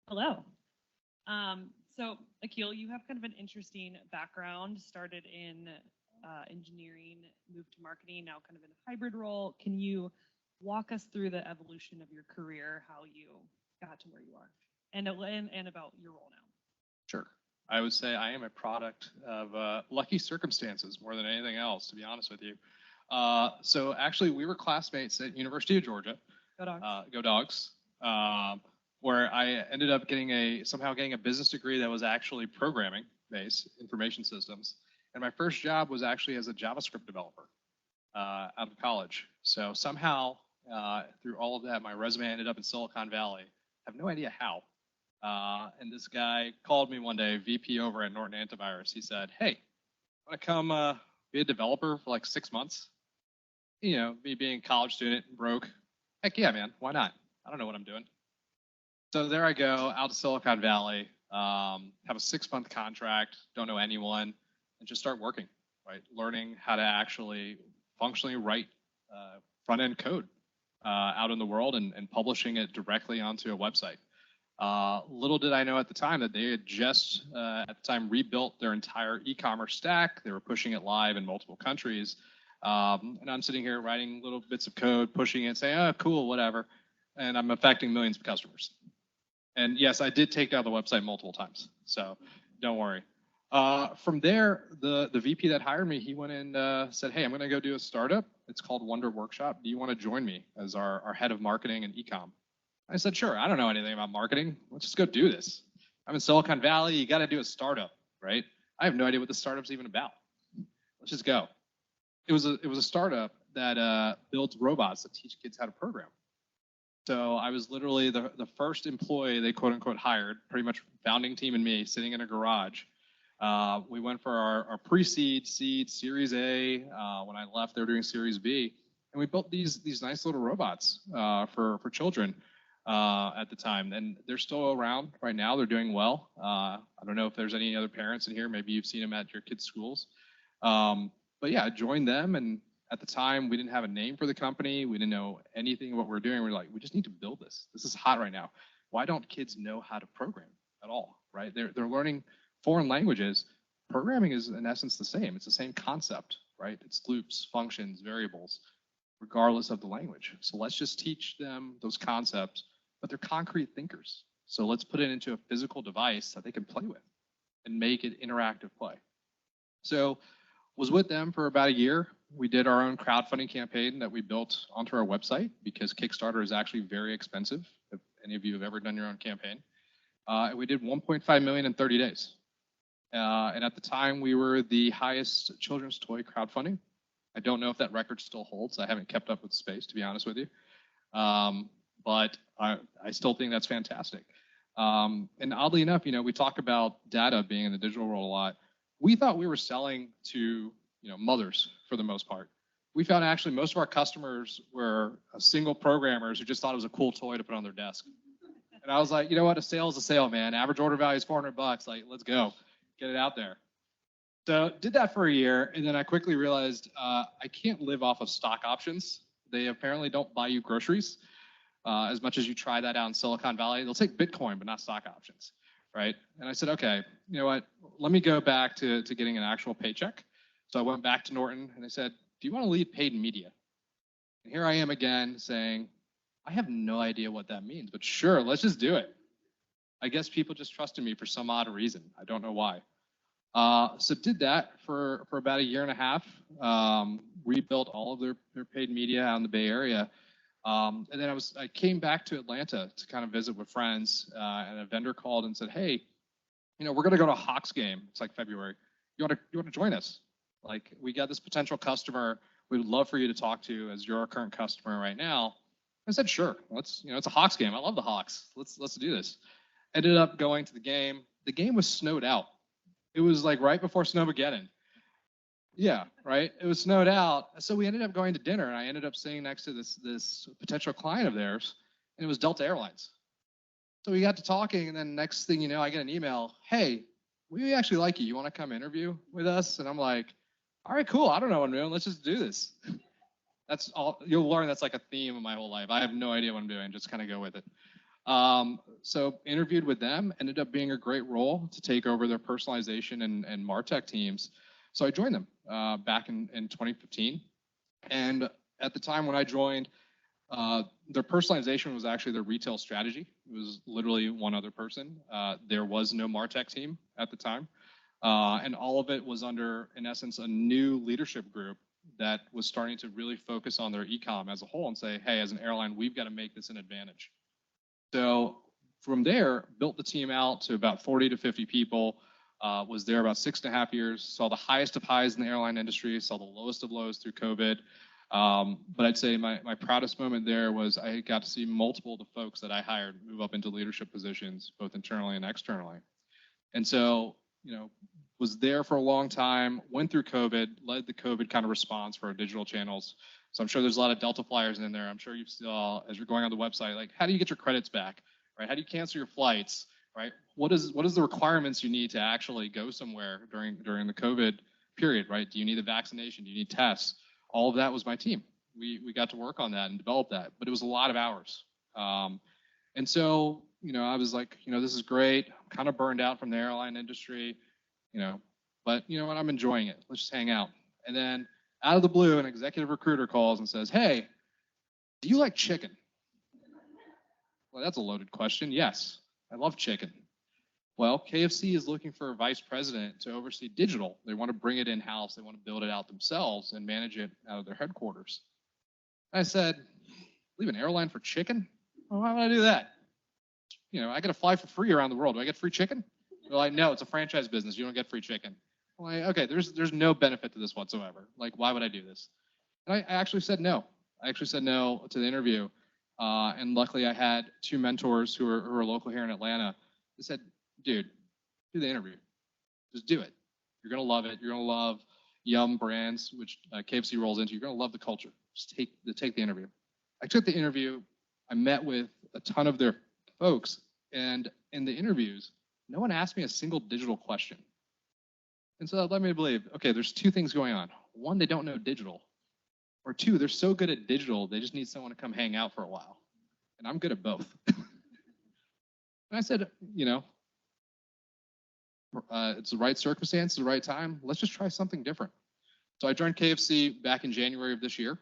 Hello. So Akhil, you have kind of an interesting background. Started in engineering, moved to marketing, now kind of in a hybrid role. Can you walk us through the evolution of your career, how you got to where you are, and about your role now? Sure. I would say I am a product of lucky circumstances more than anything else, to be honest with you. So actually, we were classmates at University of Georgia. Go Dogs. Go Dogs. Where I ended up somehow getting a business degree that was actually programming based, information systems. And my first job was actually as a JavaScript developer out of college. So somehow, through all of that, my resume ended up in Silicon Valley. I have no idea how. And this guy called me one day, VP over at Norton Antivirus. He said, "Hey, want to come be a developer for like 6 months?" You know, me being a college student, broke. Heck yeah, man. Why not? I don't know what I'm doing. So there I go, out to Silicon Valley, have a 6-month contract, don't know anyone, and just start working, right? Learning how to actually functionally write front-end code out in the world and publishing it directly onto a website. Little did I know at the time that they had just, at the time, rebuilt their entire e-commerce stack. They were pushing it live in multiple countries. And I'm sitting here writing little bits of code, pushing it, saying, "Oh, cool, whatever." And I'm affecting millions of customers. And yes, I did take down the website multiple times, so don't worry. From there, the VP that hired me, he went and said, "Hey, I'm going to go do a startup. It's called Wonder Workshop. Do you want to join me as our head of marketing and ecom?" I said, "Sure. I don't know anything about marketing. Let's just go do this. I'm in Silicon Valley. You got to do a startup, right? I have no idea what the startup's even about. Let's just go." It was a startup that built robots that teach kids how to program. So I was literally the first employee they quote unquote hired, pretty much founding team and me sitting in a garage. We went for our pre-seed, seed, Series A. When I left, they were doing Series B. And we built these nice little robots for children at the time. And they're still around right now. They're doing well. I don't know if there's any other parents in here. Maybe you've seen them at your kids' schools. But yeah, I joined them, and at the time, we didn't have a name for the company. We didn't know anything of what we're doing. We're like, we just need to build this. This is hot right now. Why don't kids know how to program at all, right? They're learning foreign languages. Programming is, in essence, the same. It's the same concept, right? It's loops, functions, variables, regardless of the language. So let's just teach them those concepts, but they're concrete thinkers. So let's put it into a physical device that they can play with and make it interactive play. So was with them for about a year. We did our own crowdfunding campaign that we built onto our website because Kickstarter is actually very expensive, if any of you have ever done your own campaign. We did 1.5 million in 30 days. And at the time, we were the highest children's toy crowdfunding. I don't know if that record still holds. I haven't kept up with the space, to be honest with you. But I still think that's fantastic. And oddly enough, you know, we talk about data being in the digital world a lot. We thought we were selling to mothers for the most part. We found actually most of our customers were single programmers who just thought it was a cool toy to put on their desk. And I was like, you know what, a sale is a sale, man. Average order value is $400. Like, let's go, get it out there. So did that for a year, and then I quickly realized I can't live off of stock options. They apparently don't buy you groceries as much as you try that out in Silicon Valley. They'll take Bitcoin, but not stock options, right? And I said, okay, you know what, let me go back to getting an actual paycheck. So I went back to Norton and I said, "Do you want to lead paid media?" And here I am again saying, I have no idea what that means, but sure, let's just do it. I guess people just trusted me for some odd reason. I don't know why. So did that for about a year and a half. Rebuilt all of their paid media out in the Bay Area. And then I came back to Atlanta to kind of visit with friends, and a vendor called and said, "Hey, we're going to go to a Hawks game. It's like February. You want to join us? Like, we got this potential customer we would love for you to talk to as you're our current customer right now." I said, "Sure, let's, it's a Hawks game. I love the Hawks. Let's do this." Ended up going to the game. The game was snowed out. It was like right before Snowmageddon. Yeah, right. It was snowed out. So we ended up going to dinner, and I ended up sitting next to this potential client of theirs, and it was Delta Airlines. So we got to talking, and then next thing you know, I get an email. "Hey, we actually like you. You want to come interview with us?" And I'm like, all right, cool. I don't know what I'm doing. Let's just do this. That's all. You'll learn that's like a theme of my whole life. I have no idea what I'm doing. Just kind of go with it. So interviewed with them, ended up being a great role to take over their personalization and MarTech teams. So I joined them back in 2015. And at the time when I joined, their personalization was actually their retail strategy. It was literally one other person. There was no MarTech team at the time. And all of it was under, in essence, a new leadership group that was starting to really focus on their e-com as a whole and say, hey, as an airline, we've got to make this an advantage. So from there, built the team out to about 40 to 50 people, was there about 6.5 years, saw the highest of highs in the airline industry, saw the lowest of lows through COVID. But I'd say my proudest moment there was I got to see multiple of the folks that I hired move up into leadership positions, both internally and externally. And so, was there for a long time, went through COVID, led the COVID kind of response for our digital channels. So I'm sure there's a lot of Delta flyers in there. I'm sure you saw as you're going on the website, like, how do you get your credits back, right? How do you cancel your flights, right? What is the requirements you need to actually go somewhere during the COVID period, right? Do you need a vaccination? Do you need tests? All of that was my team. We got to work on that and develop that, but it was a lot of hours. And so, I was like, this is great. I'm kind of burned out from the airline industry, but you know what? I'm enjoying it. Let's just hang out. And then out of the blue, an executive recruiter calls and says, hey, do you like chicken? Well, that's a loaded question. Yes, I love chicken. Well, KFC is looking for a vice president to oversee digital. They want to bring it in-house. They want to build it out themselves and manage it out of their headquarters. I said, leave an airline for chicken? Well, why would I do that? I got to fly for free around the world. Do I get free chicken? They're like, no, it's a franchise business. You don't get free chicken. I'm like, okay, there's no benefit to this whatsoever. Like, why would I do this? And I actually said no. I actually said no to the interview. And luckily I had two mentors who are local here in Atlanta. They said, dude, do the interview. Just do it. You're going to love it. You're going to love Yum Brands, which KFC rolls into. You're going to love the culture. Just take the interview. I took the interview. I met with a ton of their folks. And in the interviews, no one asked me a single digital question. And so that led me to believe, okay, there's two things going on. One, they don't know digital. Or two, they're so good at digital, they just need someone to come hang out for a while. And I'm good at both. And I said, it's the right circumstance, the right time. Let's just try something different. So I joined KFC back in January of this year.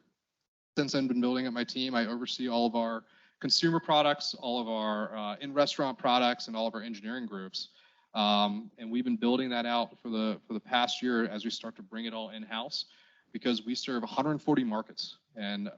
Since I've been building up my team, I oversee all of our consumer products, all of our in-restaurant products, and all of our engineering groups. And we've been building that out for the past year as we start to bring it all in-house, because we serve 140 markets. And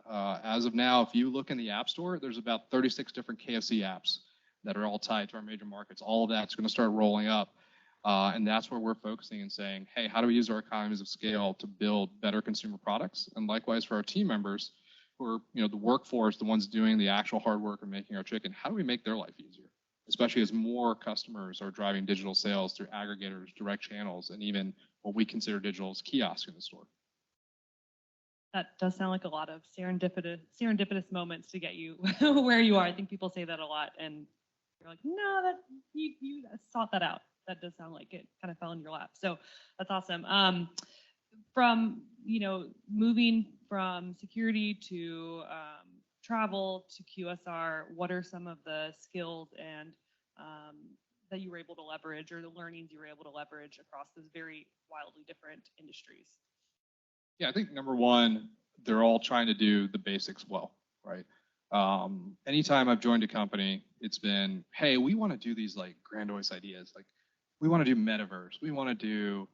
as of now, if you look in the App Store, there's about 36 different KFC apps that are all tied to our major markets. All of that's going to start rolling up. And that's where we're focusing and saying, hey, how do we use our economies of scale to build better consumer products? And likewise for our team members, who are the workforce, the ones doing the actual hard work of making our chicken, how do we make their life easier? Especially as more customers are driving digital sales through aggregators, direct channels, and even what we consider digital as kiosks in the store. That does sound like a lot of serendipitous moments to get you where you are. I think people say that a lot, and you're like, no, that you sought that out. That does sound like it kind of fell in your lap. So that's awesome. From moving from security to travel to QSR, what are some of the skills and that you were able to leverage, or the learnings you were able to leverage across those very wildly different industries? Yeah, I think number one, they're all trying to do the basics well, right? Anytime I've joined a company, it's been, hey, we want to do these like grandiose ideas. Like, we want to do metaverse. We want to do,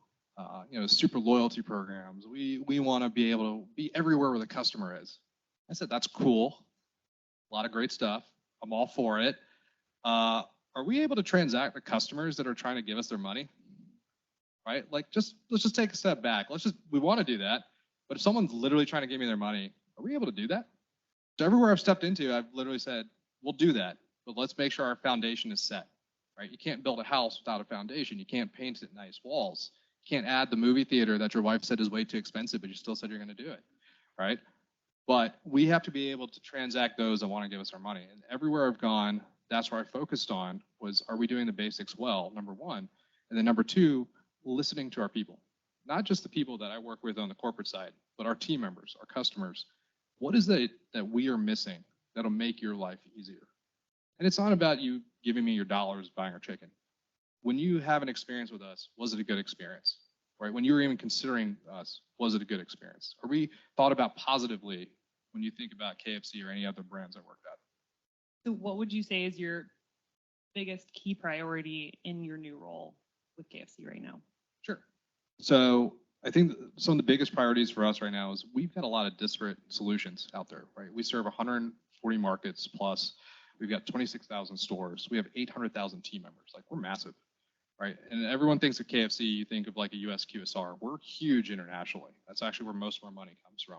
super loyalty programs. We want to be able to be everywhere where the customer is. I said, that's cool. A lot of great stuff. I'm all for it. Are we able to transact with customers that are trying to give us their money? Right? Like, let's just take a step back. We want to do that. But if someone's literally trying to give me their money, are we able to do that? So everywhere I've stepped into, I've literally said, we'll do that, but let's make sure our foundation is set, right? You can't build a house without a foundation. You can't paint it nice walls. You can't add the movie theater that your wife said is way too expensive, but you still said you're going to do it, right? But we have to be able to transact those that want to give us our money. And everywhere I've gone, that's where I focused on was, are we doing the basics well, number one? And then number two, listening to our people. Not just the people that I work with on the corporate side, but our team members, our customers. What is it that we are missing that'll make your life easier? And it's not about you giving me your dollars buying our chicken. When you have an experience with us, was it a good experience? Right? When you were even considering us, was it a good experience? Are we thought about positively when you think about KFC or any other brands I worked at? So what would you say is your biggest key priority in your new role with KFC right now? Sure. So I think some of the biggest priorities for us right now is we've got a lot of disparate solutions out there, right? We serve 140 markets plus. We've got 26,000 stores. We have 800,000 team members. Like, we're massive, right? And everyone thinks of KFC, you think of like a US QSR. We're huge internationally. That's actually where most of our money comes from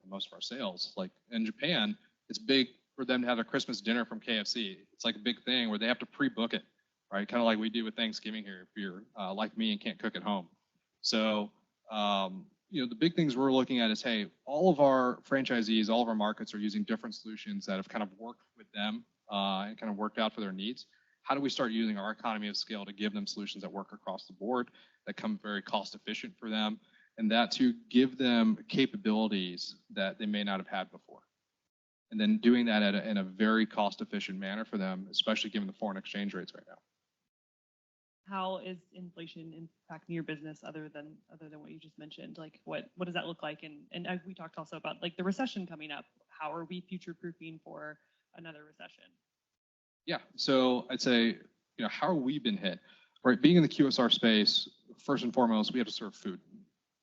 and most of our sales. Like in Japan, it's big for them to have a Christmas dinner from KFC. It's like a big thing where they have to pre-book it, right? Kind of like we do with Thanksgiving here if you're like me and can't cook at home. So, the big things we're looking at is, hey, all of our franchisees, all of our markets are using different solutions that have kind of worked with them and kind of worked out for their needs. How do we start using our economy of scale to give them solutions that work across the board, that come very cost efficient for them, and that to give them capabilities that they may not have had before. And then doing that in a very cost efficient manner for them, especially given the foreign exchange rates right now. How is inflation impacting your business other than what you just mentioned? Like what does that look like? And we talked also about like the recession coming up. How are we future proofing for another recession? Yeah, so I'd say, how are we been hit? Right, being in the QSR space, first and foremost, we have to serve food.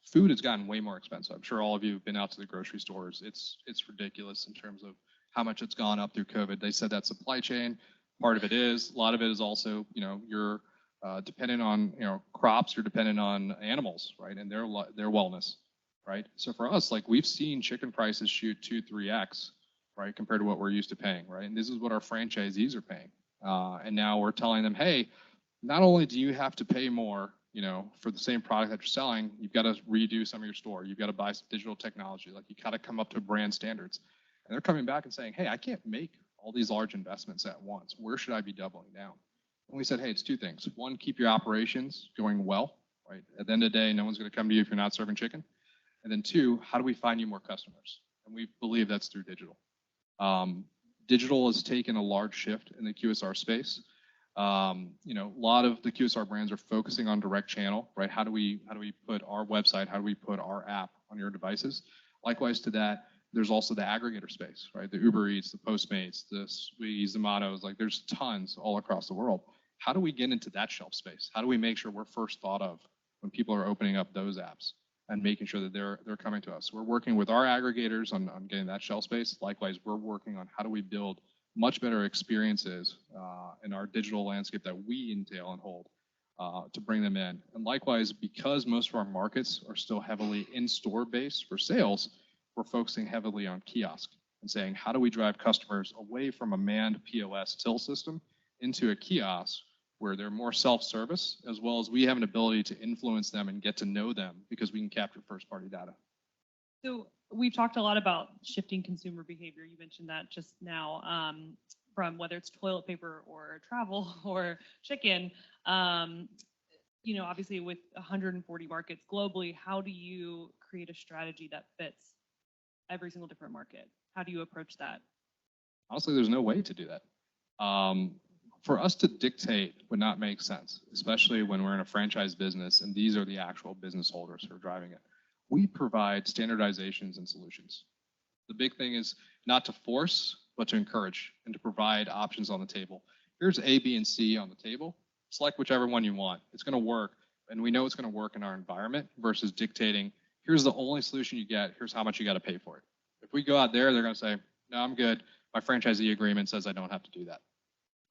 Food has gotten way more expensive. I'm sure all of you have been out to the grocery stores. It's ridiculous in terms of how much it's gone up through COVID. They said that supply chain, part of it is, a lot of it is also, you're dependent on, crops, you're dependent on animals, right, and their wellness, right? So for us, like we've seen chicken prices shoot 2-3x, right, compared to what we're used to paying, right? And this is what our franchisees are paying. And now we're telling them, hey, not only do you have to pay more, for the same product that you're selling, you've got to redo some of your store. You've got to buy some digital technology. Like you got to come up to brand standards. And they're coming back and saying, hey, I can't make all these large investments at once. Where should I be doubling down? And we said, hey, it's two things. One, keep your operations going well, right? At the end of the day, no one's going to come to you if you're not serving chicken. And then two, how do we find you more customers? And we believe that's through digital. Digital has taken a large shift in the QSR space. A lot of the QSR brands are focusing on direct channel, right? How do we put our website, how do we put our app on your devices? Likewise to that, there's also the aggregator space, right? The Uber Eats, the Postmates, the Swiggy, Zomato's, like there's tons all across the world. How do we get into that shelf space? How do we make sure we're first thought of when people are opening up those apps and making sure that they're coming to us? We're working with our aggregators on getting that shelf space. Likewise, we're working on how do we build much better experiences in our digital landscape that we entail and hold to bring them in. And likewise, because most of our markets are still heavily in-store based for sales, we're focusing heavily on kiosk and saying, how do we drive customers away from a manned POS till system into a kiosk where they're more self-service, as well as we have an ability to influence them and get to know them because we can capture first-party data. So we've talked a lot about shifting consumer behavior. You mentioned that just now, from whether it's toilet paper or travel or chicken. Obviously with 140 markets globally, how do you create a strategy that fits every single different market? How do you approach that? Honestly, there's no way to do that. For us to dictate would not make sense, especially when we're in a franchise business and these are the actual business holders who are driving it. We provide standardizations and solutions. The big thing is not to force, but to encourage and to provide options on the table. Here's A, B, and C on the table. Select whichever one you want. It's going to work, and we know it's going to work in our environment versus dictating, here's the only solution you get, here's how much you got to pay for it. If we go out there, they're going to say, no, I'm good. My franchisee agreement says I don't have to do that,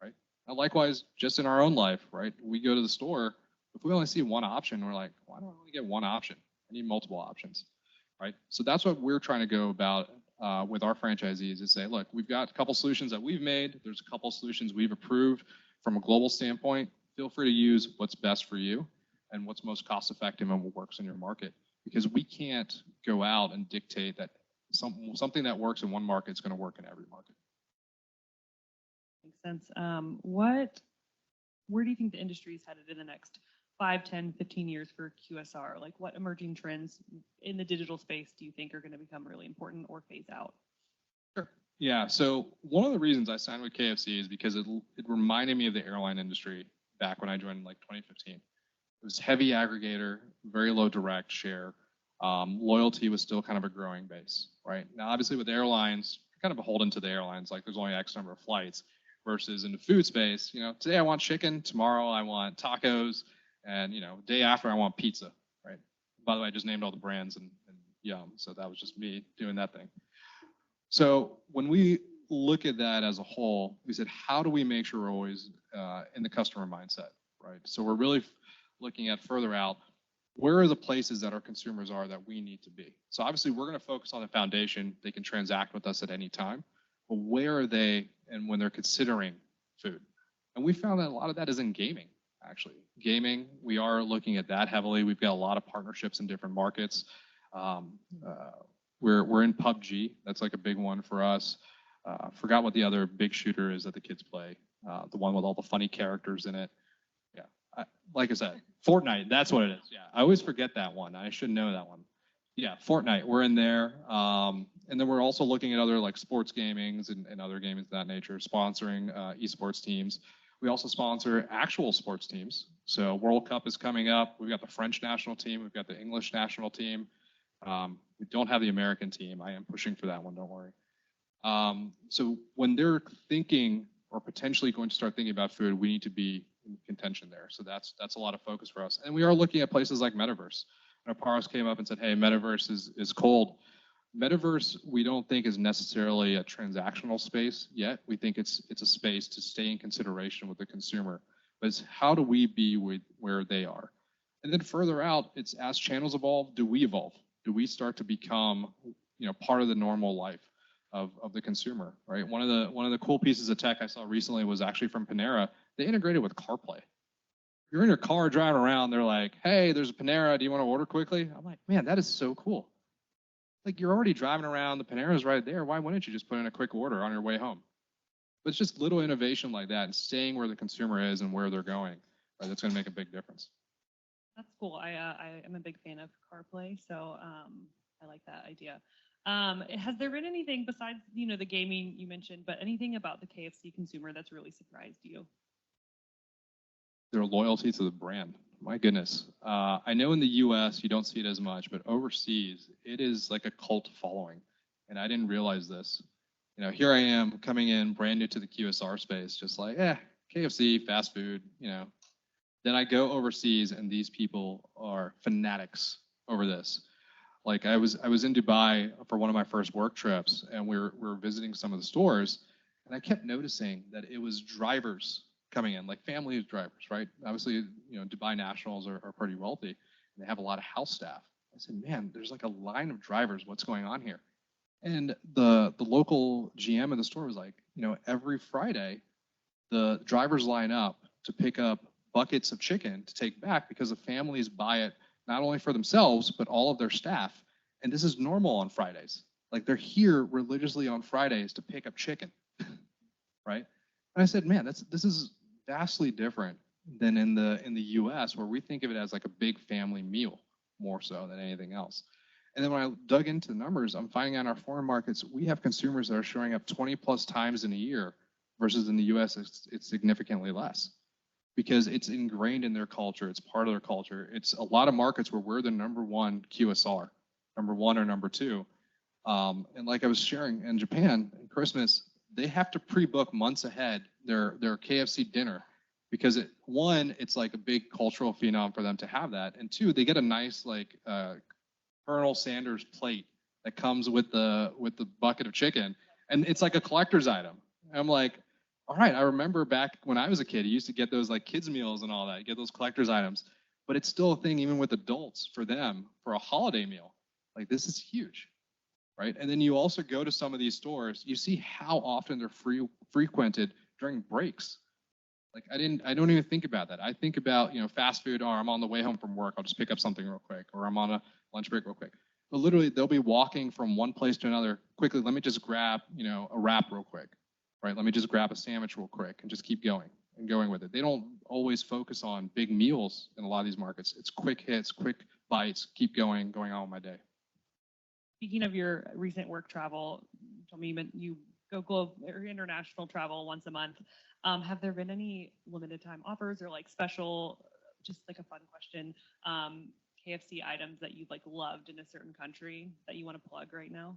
right? Now, likewise, just in our own life, right? We go to the store, if we only see one option, we're like, why don't I only get one option? I need multiple options, right? So that's what we're trying to go about with our franchisees is say, look, we've got a couple solutions that we've made. There's a couple solutions we've approved from a global standpoint. Feel free to use what's best for you and what's most cost effective and what works in your market, because we can't go out and dictate that something that works in one market is going to work in every market. Makes sense. Where do you think the industry is headed in the next 5, 10, 15 years for QSR? Like what emerging trends in the digital space do you think are going to become really important or phase out? Sure. Yeah, so one of the reasons I signed with KFC is because it reminded me of the airline industry back when I joined in like 2015. It was heavy aggregator, very low direct share. Loyalty was still kind of a growing base, right? Now, obviously with airlines, you're kind of beholden to the airlines, like there's only X number of flights versus in the food space, today I want chicken, tomorrow I want tacos, and, day after I want pizza, right? By the way, I just named all the brands and yum, so that was just me doing that thing. So when we look at that as a whole, we said, how do we make sure we're always in the customer mindset, right? So we're really looking at further out, where are the places that our consumers are that we need to be? So obviously we're going to focus on the foundation. They can transact with us at any time, but where are they and when they're considering food? And we found that a lot of that is in gaming, actually. Gaming, we are looking at that heavily. We've got a lot of partnerships in different markets. We're in PUBG. That's like a big one for us. Forgot what the other big shooter is that the kids play. The one with all the funny characters in it. Yeah, like I said, Fortnite. That's what it is. Yeah, I always forget that one. I should know that one. Yeah, Fortnite. We're in there, and then we're also looking at other like sports gamings and other gamings of that nature, sponsoring esports teams. We also sponsor actual sports teams. So World Cup is coming up. We've got the French national team. We've got the English national team. We don't have the American team. I am pushing for that one, don't worry. So when they're thinking or potentially going to start thinking about food, we need to be in contention there. So that's a lot of focus for us. And we are looking at places like Metaverse. Paros came up and said, hey, Metaverse is cold. Metaverse, we don't think is necessarily a transactional space yet. We think it's a space to stay in consideration with the consumer. But it's how do we be with where they are? And then further out, it's as channels evolve, do we evolve? Do we start to become, part of the normal life of the consumer, right? One of the cool pieces of tech I saw recently was actually from Panera. They integrated with CarPlay. You're in your car driving around, they're like, hey, there's a Panera, do you want to order quickly? I'm like, man, that is so cool. Like, you're already driving around, the Panera's right there, why wouldn't you just put in a quick order on your way home? But it's just little innovation like that and staying where the consumer is and where they're going, right? That's going to make a big difference. That's cool. I am a big fan of CarPlay, so I like that idea. Has there been anything besides, the gaming you mentioned, but anything about the KFC consumer that's really surprised you? Their loyalty to the brand. My goodness. I know in the US you don't see it as much, but overseas it is like a cult following. And I didn't realize this. Here I am coming in brand new to the QSR space, just like, KFC, fast food, Then I go overseas and these people are fanatics over this. Like I was in Dubai for one of my first work trips and we were visiting some of the stores and I kept noticing that it was drivers coming in, like family drivers, right? Obviously, Dubai nationals are pretty wealthy and they have a lot of house staff. I said, man, there's like a line of drivers. What's going on here? And the local GM in the store was like, every Friday, the drivers line up to pick up buckets of chicken to take back because the families buy it not only for themselves, but all of their staff. And this is normal on Fridays. Like they're here religiously on Fridays to pick up chicken, right? And I said, man, this is vastly different than in the US where we think of it as like a big family meal more so than anything else. And then when I dug into the numbers, I'm finding out in our foreign markets, we have consumers that are showing up 20 plus times in a year versus in the US, it's significantly less because it's ingrained in their culture. It's part of their culture. It's a lot of markets where we're the number one QSR, number one or number two. And like I was sharing in Japan, in Christmas, they have to pre-book months ahead their KFC dinner because it's like a big cultural phenom for them to have that. And two, they get a nice like Colonel Sanders plate that comes with the bucket of chicken. And it's like a collector's item. And I'm like, all right, I remember back when I was a kid, you used to get those like kids meals and all that, you get those collector's items, but it's still a thing even with adults for them for a holiday meal. Like this is huge, right? And then you also go to some of these stores, you see how often they're frequented during breaks. Like I don't even think about that. I think about, fast food, or I'm on the way home from work, I'll just pick up something real quick, or I'm on a lunch break real quick. But literally they'll be walking from one place to another quickly. Let me just grab, a wrap real quick. Right, let me just grab a sandwich real quick and just keep going and going with it. They don't always focus on big meals in a lot of these markets. It's quick hits, quick bites, keep going on with my day. Speaking of your recent work travel, you told me you go global or international travel once a month. Have there been any limited time offers or like special, just like a fun question, KFC items that you like loved in a certain country that you want to plug right now?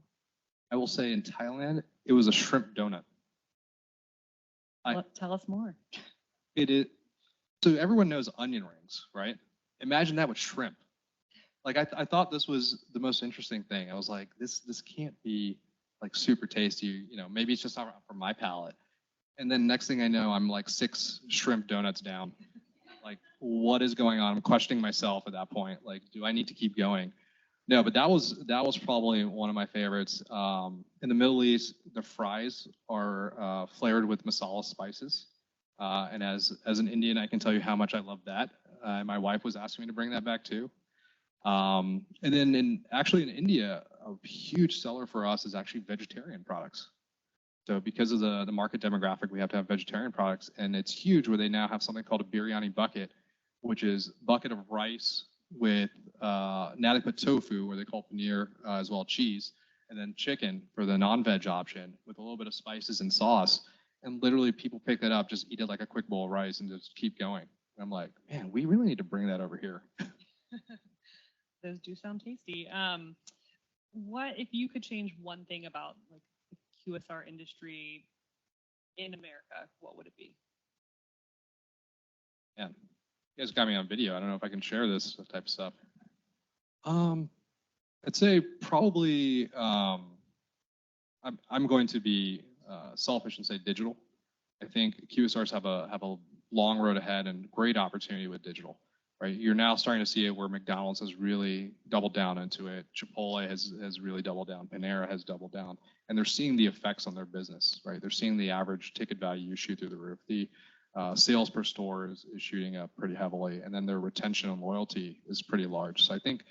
I will say in Thailand, it was a shrimp donut. Tell us more. It is. So everyone knows onion rings, right? Imagine that with shrimp. Like I thought this was the most interesting thing. I was like, this can't be like super tasty. You know, maybe it's just not for my palate. And then next thing I know, I'm like 6 shrimp donuts down. Like, what is going on? I'm questioning myself at that point. Like, do I need to keep going? No, but that was probably one of my favorites. In the Middle East, the fries are flavored with masala spices. And as an Indian, I can tell you how much I love that. My wife was asking me to bring that back too. And then in India, a huge seller for us is actually vegetarian products. So because of the market demographic, we have to have vegetarian products, and it's huge where they now have something called a biryani bucket, which is bucket of rice with now they put tofu, where they call paneer, as well cheese, and then chicken for the non-veg option with a little bit of spices and sauce. And literally people pick that up, just eat it like a quick bowl of rice and just keep going. And I'm like, man, we really need to bring that over here. Those do sound tasty. What if you could change one thing about like the QSR industry in America, what would it be? Yeah, you guys got me on video. I don't know if I can share this type of stuff. I'd say probably I'm going to be selfish and say digital. I think QSRs have a long road ahead and great opportunity with digital. Right, you're now starting to see it where McDonald's has really doubled down into it. Chipotle has really doubled down. Panera has doubled down, and they're seeing the effects on their business. Right, they're seeing the average ticket value shoot through the roof. The sales per store is shooting up pretty heavily, and then their retention and loyalty is pretty large. So I think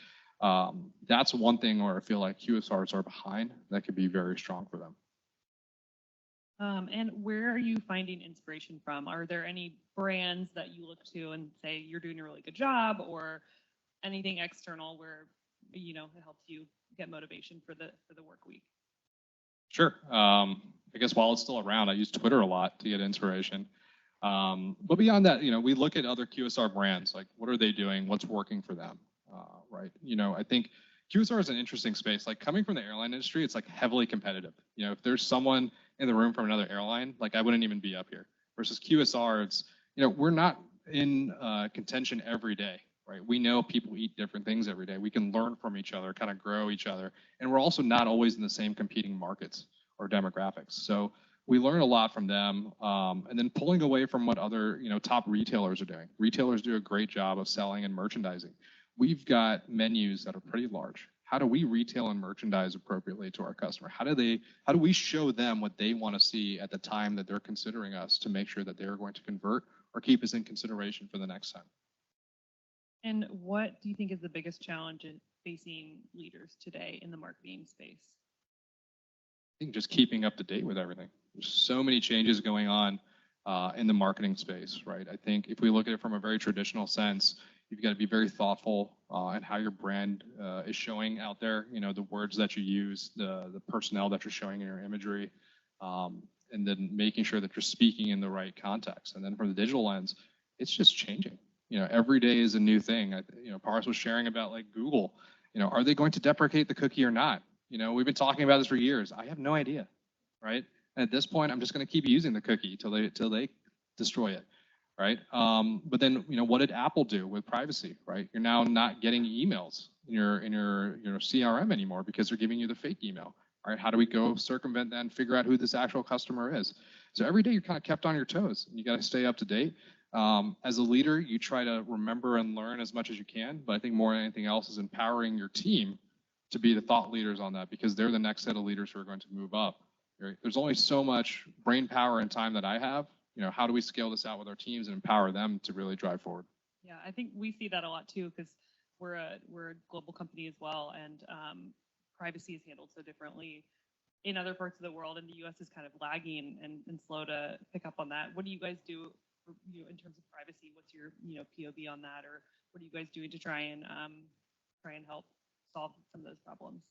that's one thing where I feel like QSRs are behind that could be very strong for them. And where are you finding inspiration from? Are there any brands that you look to and say you're doing a really good job, or anything external where it helps you get motivation for the work week? Sure. I guess while it's still around, I use Twitter a lot to get inspiration. But beyond that, we look at other QSR brands, like what are they doing? What's working for them? Right. I think QSR is an interesting space. Like coming from the airline industry, it's like heavily competitive. If there's someone in the room from another airline, like I wouldn't even be up here. Versus QSR, it's we're not in contention every day, right? We know people eat different things every day. We can learn from each other, kind of grow each other, and we're also not always in the same competing markets or demographics. So we learn a lot from them, and then pulling away from what other top retailers are doing. Retailers do a great job of selling and merchandising. We've got menus that are pretty large. How do we retail and merchandise appropriately to our customer? How do we show them what they want to see at the time that they're considering us to make sure that they're going to convert or keep us in consideration for the next time? And what do you think is the biggest challenge in facing leaders today in the marketing space? I think just keeping up to date with everything. There's so many changes going on in the marketing space, right? I think if we look at it from a very traditional sense, you've got to be very thoughtful in how your brand is showing out there. The words that you use, the personnel that you're showing in your imagery, and then making sure that you're speaking in the right context. And then from the digital lens, it's just changing. Every day is a new thing. Paras was sharing about like Google. Are they going to deprecate the cookie or not? We've been talking about this for years. I have no idea, right? And at this point, I'm just going to keep using the cookie till they destroy it. Right. But then, what did Apple do with privacy? Right. You're now not getting emails in your CRM anymore because they're giving you the fake email. All right. How do we go circumvent that and figure out who this actual customer is? So every day you're kind of kept on your toes and you got to stay up to date. As a leader, you try to remember and learn as much as you can. But I think more than anything else is empowering your team to be the thought leaders on that, because they're the next set of leaders who are going to move up. Right? There's only so much brain power and time that I have. How do we scale this out with our teams and empower them to really drive forward? Yeah, I think we see that a lot too, because we're a global company as well, and privacy is handled so differently in other parts of the world, and the U.S. is kind of lagging and slow to pick up on that. What do you guys do in terms of privacy? What's your POV on that, or what are you guys doing to try and help solve some of those problems?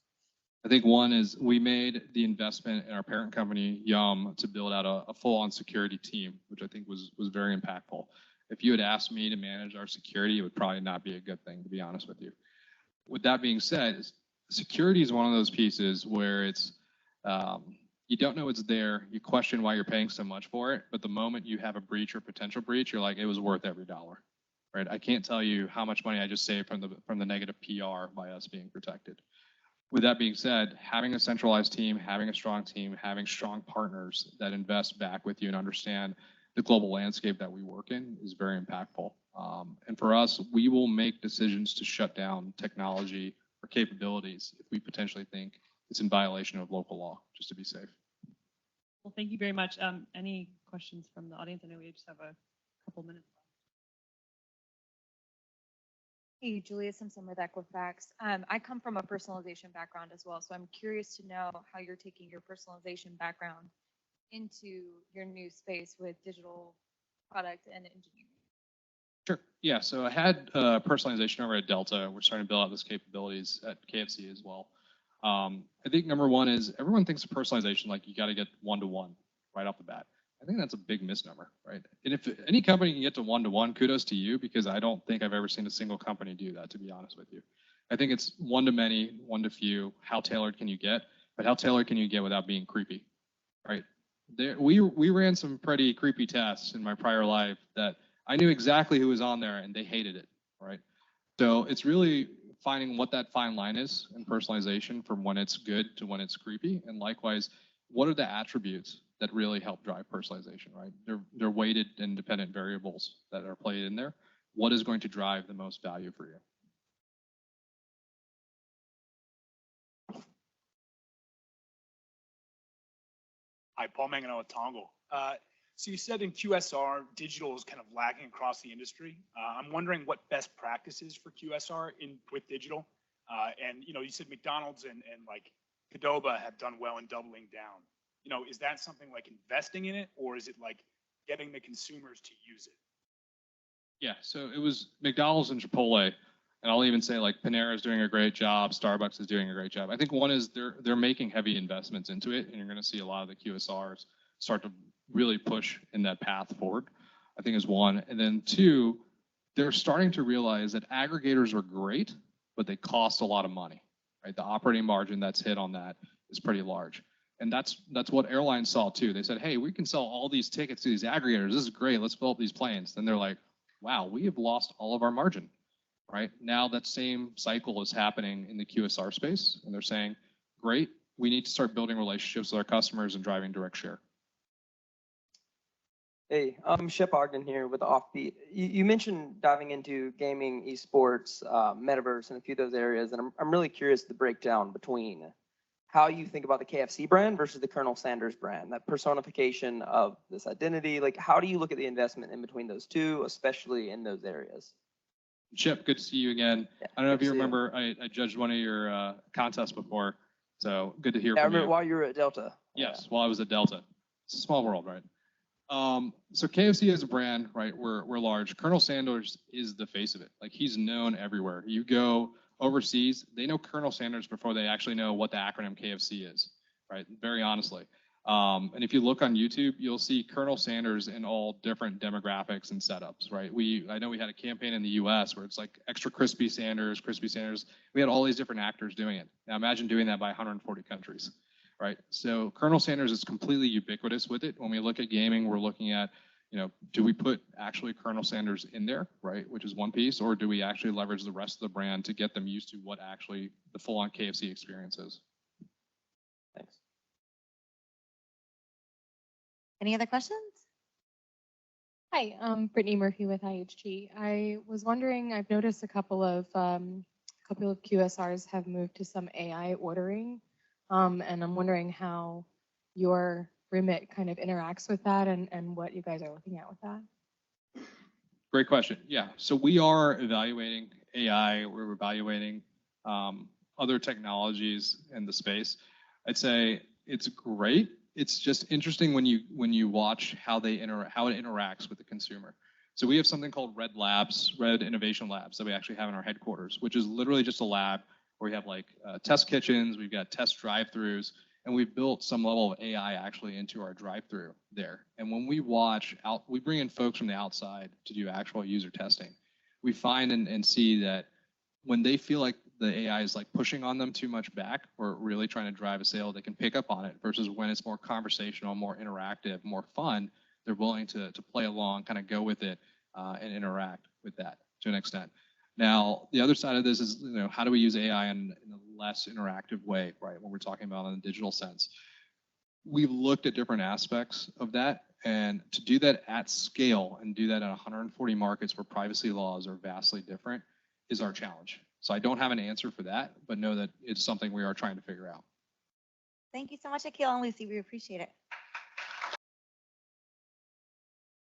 I think one is we made the investment in our parent company, Yum, to build out a full-on security team, which I think was very impactful. If you had asked me to manage our security, it would probably not be a good thing, to be honest with you. With that being said, security is one of those pieces where it's you don't know it's there. You question why you're paying so much for it, but the moment you have a breach or potential breach, you're like, it was worth every dollar, right? I can't tell you how much money I just saved from the negative PR by us being protected. With that being said, having a centralized team, having a strong team, having strong partners that invest back with you and understand the global landscape that we work in is very impactful. And for us, we will make decisions to shut down technology or capabilities if we potentially think it's in violation of local law, just to be safe. Well, thank you very much. Any questions from the audience? I know we just have a couple minutes left. Hey, Julia Simpson with Equifax. I come from a personalization background as well, so I'm curious to know how you're taking your personalization background into your new space with digital product and engineering. Sure. Yeah. So I had personalization over at Delta. We're starting to build out those capabilities at KFC as well. I think number one is everyone thinks of personalization like you got to get one-to-one right off the bat. I think that's a big misnomer, right? And if any company can get to one-to-one, kudos to you, because I don't think I've ever seen a single company do that, to be honest with you. I think it's one-to-many, one-to-few. How tailored can you get? But how tailored can you get without being creepy, right? We ran some pretty creepy tests in my prior life that I knew exactly who was on there and they hated it, right? So it's really finding what that fine line is in personalization from when it's good to when it's creepy. And likewise, what are the attributes that really help drive personalization, right? They're weighted independent variables that are played in there. What is going to drive the most value for you? Hi, Paul Mangano with Tongle. So you said in QSR, digital is kind of lagging across the industry. I'm wondering what best practices for QSR with digital. And you said McDonald's and like Qdoba have done well in doubling down. Is that something like investing in it, or is it like getting the consumers to use it? Yeah, so it was McDonald's and Chipotle, and I'll even say like Panera is doing a great job, Starbucks is doing a great job. I think one is they're making heavy investments into it, and you're going to see a lot of the QSRs start to really push in that path forward. I think is one, and then two, they're starting to realize that aggregators are great, but they cost a lot of money, right? The operating margin that's hit on that is pretty large. And that's what airlines saw too. They said, hey, we can sell all these tickets to these aggregators. This is great. Let's fill up these planes. Then they're like, wow, we have lost all of our margin, right? Now that same cycle is happening in the QSR space. And they're saying, great, we need to start building relationships with our customers and driving direct share. Hey, I'm Shep Ogden here with Offbeat. You mentioned diving into gaming, esports, metaverse, and a few of those areas. And I'm really curious the breakdown between how you think about the KFC brand versus the Colonel Sanders brand, that personification of this identity. Like, how do you look at the investment in between those two, especially in those areas? Chip, good to see you again. Yeah, I don't know if you remember, I judged one of your contests before, so good to hear from you. I remember while you were at Delta. Yes, while I was at Delta. It's a small world, right? So KFC as a brand, right, we're large. Colonel Sanders is the face of it. Like, he's known everywhere. You go overseas, they know Colonel Sanders before they actually know what the acronym KFC is, right? Very honestly. And if you look on YouTube, you'll see Colonel Sanders in all different demographics and setups, right? I know we had a campaign in the US where it's like extra crispy Sanders. We had all these different actors doing it. Now imagine doing that by 140 countries, right? So Colonel Sanders is completely ubiquitous with it. When we look at gaming, we're looking at, do we put actually Colonel Sanders in there, right? Which is one piece, or do we actually leverage the rest of the brand to get them used to what actually the full-on KFC experience is? Thanks. Any other questions? Hi, I'm Brittany Murphy with IHG. I was wondering, I've noticed a couple of QSRs have moved to some AI ordering, and I'm wondering how your remit kind of interacts with that and what you guys are looking at with that. Great question. Yeah, so we are evaluating AI. We're evaluating other technologies in the space. I'd say it's great. It's just interesting when you watch how it interacts with the consumer. So we have something called Red Innovation Labs that we actually have in our headquarters, which is literally just a lab where we have like test kitchens, we've got test drive-throughs, and we've built some level of AI actually into our drive-through there. And when we we bring in folks from the outside to do actual user testing. We find and see that when they feel like the AI is like pushing on them too much back or really trying to drive a sale, they can pick up on it versus when it's more conversational, more interactive, more fun, they're willing to play along, kind of go with it and interact with that to an extent. Now, the other side of this is, how do we use AI in a less interactive way, right? When we're talking about in a digital sense. We've looked at different aspects of that, and to do that at scale and do that in 140 markets where privacy laws are vastly different is our challenge. So I don't have an answer for that, but know that it's something we are trying to figure out. Thank you so much, Akhil and Lucy. We appreciate it.